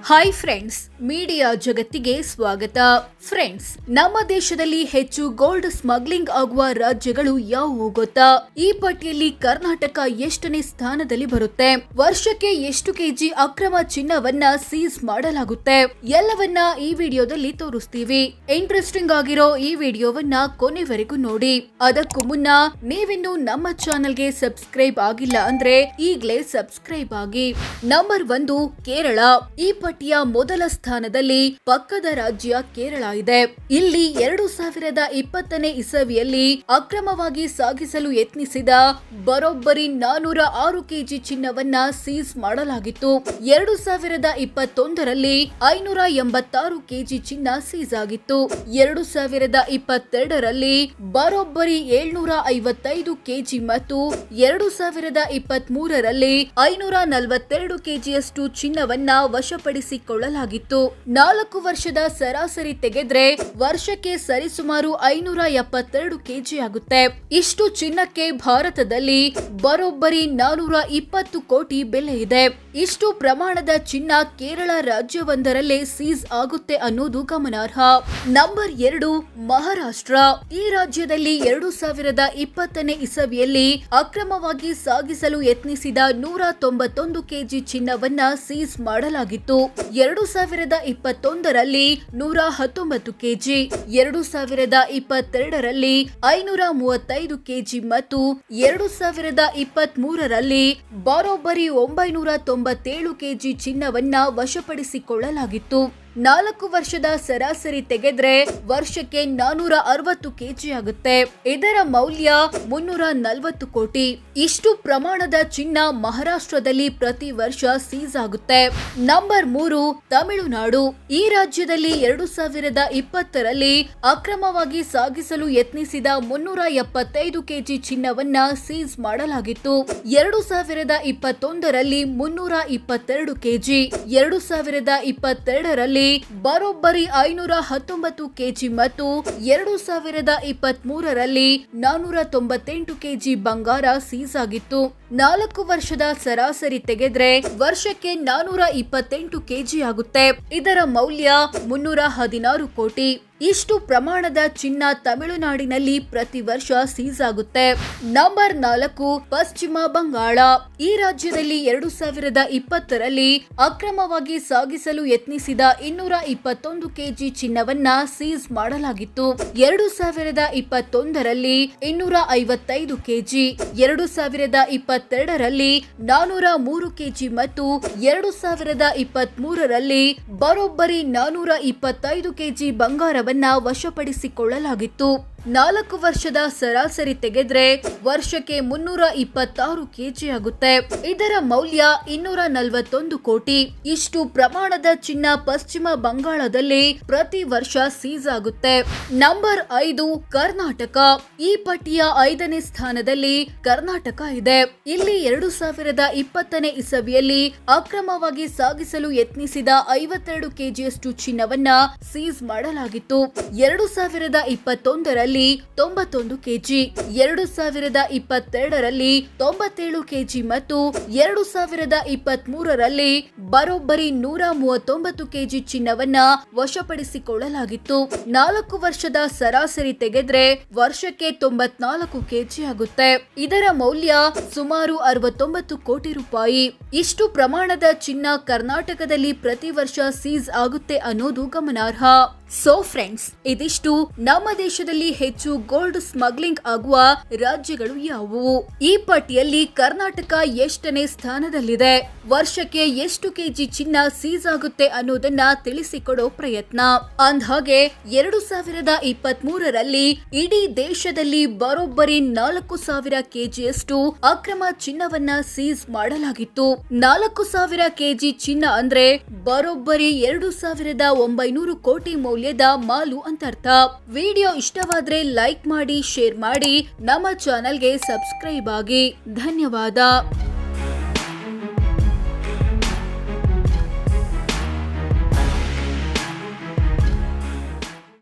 Hi friends, media ಜಗತ್ತಿಗೆ ಸ್ವಾಗತ. Friends, ನಮ್ಮ ದೇಶದಲ್ಲಿ ಹೆಚ್ಚು ಗೋಲ್ಡ್ ಸ್ಮಗ್ಲಿಂಗ್ ಆಗುವ ರಾಜ್ಯಗಳು ಯಾವುವು ಗೊತ್ತಾ? ಈ ಪಟ್ಟಿಯಲ್ಲಿ ಕರ್ನಾಟಕ ಎಷ್ಟನೇ ಸ್ಥಾನದಲ್ಲಿ ಬರುತ್ತೆ? ವರ್ಷಕ್ಕೆ ಎಷ್ಟು ಕೆಜಿ ಅಕ್ರಮ ಚಿನ್ನವನ್ನ ಸೀಸ್ ಮಾಡಲಾಗುತ್ತೆ? ಎಲ್ಲವನ್ನ ಈ ವಿಡಿಯೋದಲ್ಲಿ ತೋರಿಸ್ತೀವಿ. ಇಂಟ್ರೆಸ್ಟಿಂಗ್ ಆಗಿರೋ ಈ ವಿಡಿಯೋವನ್ನ ಕೊನೆವರೆಗೂ ನೋಡಿ. ಅದಕ್ಕೂ ಮುನ್ನ ನೀವಿನ್ನು ನಮ್ಮ ಚಾನೆಲ್ಗೆ ಸಬ್ಸ್ಕ್ರೈಬ್ ಆಗಿಲ್ಲ ಅಂದ್ರೆ ಈಗಲೇ ಸಬ್ಸ್ಕ್ರೈಬ್ ಆಗಿ. ನಂಬರ್ 1 ಕೇರಳ. ಈ ಪಟ್ಟಿಯ ಮೊದಲ ಸ್ಥಾನದಲ್ಲಿ ಪಕ್ಕದ ರಾಜ್ಯ ಕೇರಳ ಇದೆ. ಇಲ್ಲಿ 2020ನೇ ಇಸವಿಯಲ್ಲಿ ಅಕ್ರಮವಾಗಿ ಸಾಗಿಸಲು ಯತ್ನಿಸಿದ ಬರೋಬ್ಬರಿ 406 ಕೆಜಿ ಚಿನ್ನವನ್ನ ಸೀಸ್ ಮಾಡಲಾಗಿತ್ತು. 2021ರಲ್ಲಿ 586 ಕೆಜಿ ಚಿನ್ನ ಸೀಸ್ ಆಗಿತ್ತು. 2022ರಲ್ಲಿ ಬರೋಬ್ಬರಿ 755 ಕೆಜಿ ಮತ್ತು 2023ರಲ್ಲಿ 542 ಕೆಜಿಯಷ್ಟು ಚಿನ್ನವನ್ನ ವಶಪಡಿಸಿಕೊಳ್ಳಲಾಗಿತ್ತು. 4 ವರ್ಷದ ಸರಾಸರಿ ತೆಗೆದ್ರೆ ವರ್ಷಕ್ಕೆ ಸರಿಸುಮಾರು 572 ಕೆಜಿ ಆಗುತ್ತೆ. ಇಷ್ಟು ಚಿನ್ನಕ್ಕೆ ಭಾರತದಲ್ಲಿ ಬರೋಬ್ಬರಿ 420 ಕೋಟಿ ಬೆಲೆ ಇದೆ. ಇಷ್ಟು ಪ್ರಮಾಣದ ಚಿನ್ನ ಕೇರಳ ರಾಜ್ಯವೊಂದರಲ್ಲೇ ಸೀಸ್ ಆಗುತ್ತೆ ಅನ್ನೋದು ಗಮನಾರ್ಹ. ನಂಬರ್ 2 ಮಹಾರಾಷ್ಟ್ರ. ಈ ರಾಜ್ಯದಲ್ಲಿ 2020ನೇ ಇಸವಿಯಲ್ಲಿ ಅಕ್ರಮವಾಗಿ ಸಾಗಿಸಲು ಯತ್ನಿಸಿದ 191 ಕೆಜಿ ಚಿನ್ನವನ್ನ ಸೀಸ್ ಮಾಡಲಾಗಿತ್ತು. 2021ರಲ್ಲಿ 119 ಕೆಜಿ, 2022ರಲ್ಲಿ 535 ಕೆಜಿ ಮತ್ತು 2023ರಲ್ಲಿ ಬರೋಬ್ಬರಿ 997 ಕೆಜಿ ಚಿನ್ನವನ್ನ ವಶಪಡಿಸಿಕೊಳ್ಳಲಾಗಿತ್ತು. 4 ವರ್ಷದ ಸರಾಸರಿ ತೆಗೆದ್ರೆ ವರ್ಷಕ್ಕೆ 460 ಕೆಜಿ ಆಗುತ್ತೆ. ಇದರ ಮೌಲ್ಯ 340 ಕೋಟಿ. ಇಷ್ಟು ಪ್ರಮಾಣದ ಚಿನ್ನ ಮಹಾರಾಷ್ಟ್ರದಲ್ಲಿ ಪ್ರತಿ ವರ್ಷ ಸೀಸ್ ಆಗುತ್ತೆ. ನಂಬರ್ 3 ತಮಿಳುನಾಡು. ಈ ರಾಜ್ಯದಲ್ಲಿ 2020ರಲ್ಲಿ ಅಕ್ರಮವಾಗಿ ಸಾಗಿಸಲು ಯತ್ನಿಸಿದ 375 ಕೆಜಿ ಚಿನ್ನವನ್ನ ಸೀಸ್ ಮಾಡಲಾಗಿತ್ತು. 2021ರಲ್ಲಿ 322 ಕೆಜಿ, 2022ರಲ್ಲಿ ಬರೋಬ್ಬರಿ 519 ಕೆಜಿ ಮತ್ತು 2023ರಲ್ಲಿ 498 ಕೆಜಿ ಬಂಗಾರ ಸೀಸ್ ಆಗಿತ್ತು. 4 ವರ್ಷದ ಸರಾಸರಿ ತೆಗೆದ್ರೆ ವರ್ಷಕ್ಕೆ 428 ಕೆಜಿ ಆಗುತ್ತೆ. ಇದರ ಮೌಲ್ಯ 316 ಕೋಟಿ. ಇಷ್ಟು ಪ್ರಮಾಣದ ಚಿನ್ನ ತಮಿಳುನಾಡಿನಲ್ಲಿ ಪ್ರತಿ ವರ್ಷ ಸೀಸ್ ಆಗುತ್ತೆ. ನಂಬರ್ 4 ಪಶ್ಚಿಮ ಬಂಗಾಳ. ಈ ರಾಜ್ಯದಲ್ಲಿ 2020ರಲ್ಲಿ ಅಕ್ರಮವಾಗಿ ಸಾಗಿಸಲು ಯತ್ನಿಸಿದ 221 ಕೆಜಿ ಚಿನ್ನವನ್ನ ಸೀಸ್ ಮಾಡಲಾಗಿತ್ತು. 2021ರಲ್ಲಿ 255 ಕೆಜಿ, 2022ರಲ್ಲಿ 403 ಕೆಜಿ ಮತ್ತು 2023ರಲ್ಲಿ ಬರೋಬ್ಬರಿ 425 ಕೆಜಿ ಬಂಗಾರ ವಶಪಡಿಸಿಕೊಳ್ಳಲಾಗಿತ್ತು. 4 ವರ್ಷದ ಸರಾಸರಿ ತೆಗೆದ್ರೆ ವರ್ಷಕ್ಕೆ 326 ಕೆಜಿ ಆಗುತ್ತೆ. ಇದರ ಮೌಲ್ಯ 241 ಕೋಟಿ. ಇಷ್ಟು ಪ್ರಮಾಣದ ಚಿನ್ನ ಪಶ್ಚಿಮ ಬಂಗಾಳದಲ್ಲಿ ಪ್ರತಿ ವರ್ಷ ಸೀಸ್ ಆಗುತ್ತೆ. ನಂಬರ್ 5 ಕರ್ನಾಟಕ. ಈ ಪಟ್ಟಿಯ 5ನೇ ಸ್ಥಾನದಲ್ಲಿ ಕರ್ನಾಟಕ ಇದೆ. ಇಲ್ಲಿ 2020ನೇ ಇಸವಿಯಲ್ಲಿ ಅಕ್ರಮವಾಗಿ ಸಾಗಿಸಲು ಯತ್ನಿಸಿದ 52 ಕೆಜಿಯಷ್ಟು ಚಿನ್ನವನ್ನ ಸೀಸ್ ಮಾಡಲಾಗಿತ್ತು. 2021ರಲ್ಲಿ 91 ಕೆಜಿ, 2022ರಲ್ಲಿ 97 ಕೆಜಿ ಮತ್ತು 2023ರಲ್ಲಿ ಬರೋಬ್ಬರಿ 139 ಕೆಜಿ ಚಿನ್ನವನ್ನ ವಶಪಡಿಸಿಕೊಳ್ಳಲಾಗಿತ್ತು. 4 ವರ್ಷದ ಸರಾಸರಿ ತೆಗೆದ್ರೆ ವರ್ಷಕ್ಕೆ 94 ಕೆಜಿ ಆಗುತ್ತೆ. ಇದರ ಮೌಲ್ಯ ಸುಮಾರು 69 ಕೋಟಿ ರೂಪಾಯಿ. ಇಷ್ಟು ಪ್ರಮಾಣದ ಚಿನ್ನ ಕರ್ನಾಟಕದಲ್ಲಿ ಪ್ರತಿ ವರ್ಷ ಸೀಸ್ ಆಗುತ್ತೆ ಅನ್ನೋದು ಗಮನಾರ್ಹ. ಸೋ ಫ್ರೆಂಡ್ಸ್, ಇದಿಷ್ಟು ನಮ್ಮ ದೇಶದಲ್ಲಿ ಹೆಚ್ಚು ಗೋಲ್ಡ್ ಸ್ಮಗ್ಲಿಂಗ್ ಆಗುವ ರಾಜ್ಯಗಳು ಯಾವುವು? ಈ ಪಟ್ಟಿಯಲ್ಲಿ ಕರ್ನಾಟಕ ಎಷ್ಟನೇ ಸ್ಥಾನದಲ್ಲಿದೆ? ವರ್ಷಕ್ಕೆ ಎಷ್ಟು ಕೆಜಿ ಚಿನ್ನ ಸೀಸ್ ಆಗುತ್ತೆ ಅನ್ನೋದನ್ನ ತಿಳಿಸಿಕೊಡೋ ಪ್ರಯತ್ನ. ಅಂದ್ಹಾಗೆ 2023ರಲ್ಲಿ ಇಡೀ ದೇಶದಲ್ಲಿ ಬರೋಬ್ಬರಿ 4000 ಕೆಜಿಯಷ್ಟು ಅಕ್ರಮ ಚಿನ್ನವನ್ನ ಸೀಸ್ ಮಾಡಲಾಗಿತ್ತು. 4000 ಕೆಜಿ ಚಿನ್ನ ಅಂದ್ರೆ ಬರೋಬ್ಬರಿ 2900 ಕೋಟಿ ಮೌಲ್ಯದ ಮಾಲು ಅಂತರ್ಥ. ವಿಡಿಯೋ ಇಷ್ಟವಾದ್ರೆ ಲೈಕ್ ಮಾಡಿ, ಶೇರ್ ಮಾಡಿ, ನಮ್ಮ ಚಾನೆಲ್ಗೆ ಸಬ್ಸ್ಕ್ರೈಬ್ ಆಗಿ. ಧನ್ಯವಾದ.